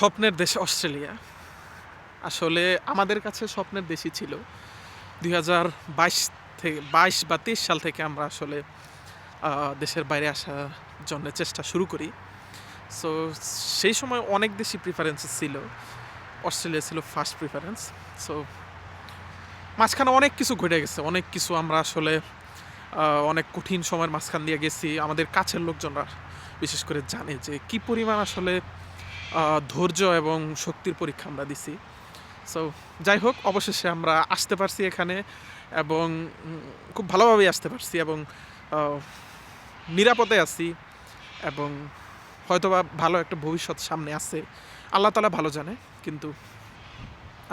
স্বপ্নের দেশ অস্ট্রেলিয়া আসলে আমাদের কাছে স্বপ্নের দেশই ছিল। 2022 থেকে 22 বা 23 সাল থেকে আমরা আসলে দেশের বাইরে আসার জন্য চেষ্টা শুরু করি। সো সেই সময় অনেক দেশই প্রিফারেন্সেস ছিল। অস্ট্রেলিয়া ছিল ফার্স্ট প্রিফারেন্স। সো মাঝখানে অনেক কিছু ঘটে গেছে, অনেক কিছু আমরা আসলে অনেক কঠিন সময়ের মাঝখান দিয়ে গেছি। আমাদের কাছের লোকজনরা বিশেষ করে জানে যে কী পরিমাণ আসলে ধৈর্য এবং শক্তির পরীক্ষা আমরা দিছি। সো যাই হোক, অবশেষে আমরা আসতে পারছি এখানে এবং খুব ভালোভাবেই আসতে পারছি এবং নিরাপদে আছি এবং হয়তোবা ভালো একটা ভবিষ্যৎ সামনে আছে। আল্লাহ তাআলা ভালো জানে, কিন্তু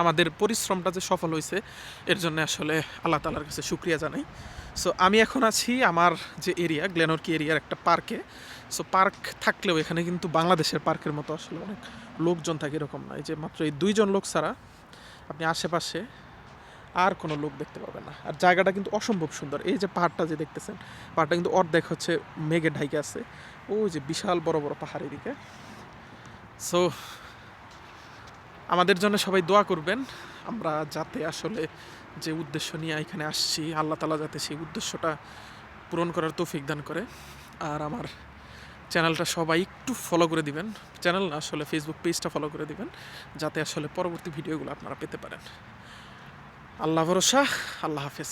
আমাদের পরিশ্রমটা যে সফল হয়েছে এর জন্য আসলে আল্লাহ তাআলার কাছে শুকরিয়া জানাই। সো আমি এখন আছি আমার যে এরিয়া, গ্লেনরকি এরিয়ার একটা পার্কে। সো পার্ক থাকলেও এখানে কিন্তু বাংলাদেশের পার্কের মতো আসলে অনেক লোকজন থাকে এরকম নয়, যে মাত্র এই 2 জন লোক ছাড়া আপনি আশেপাশে আর কোনো লোক দেখতে পাবেন না। আর জায়গাটা কিন্তু অসম্ভব সুন্দর। এই যে পাহাড়টা যে দেখতেছেন, পাহাড়টা কিন্তু অর্ধেক হচ্ছে মেঘে ঢাইকে আছে। ওই যে বিশাল বড় বড় পাহাড় এদিকে। সো আমাদের জন্য সবাই দোয়া করবেন, আমরা যাতে আসলে যে উদ্দেশ্য নিয়ে এখানে আসছি আল্লাহ তাআলা যাতে সেই উদ্দেশ্যটা পূরণ করার তৌফিক দান করে। আর আমার চ্যানেলটা সবাই একটু ফলো করে দিবেন, চ্যানেল না আসলে ফেসবুক পেজটা ফলো করে দিবেন, যাতে আসলে পরবর্তী ভিডিওগুলো আপনারা পেতে পারেন। আল্লাহ ভরসা, আল্লাহ হাফেজ।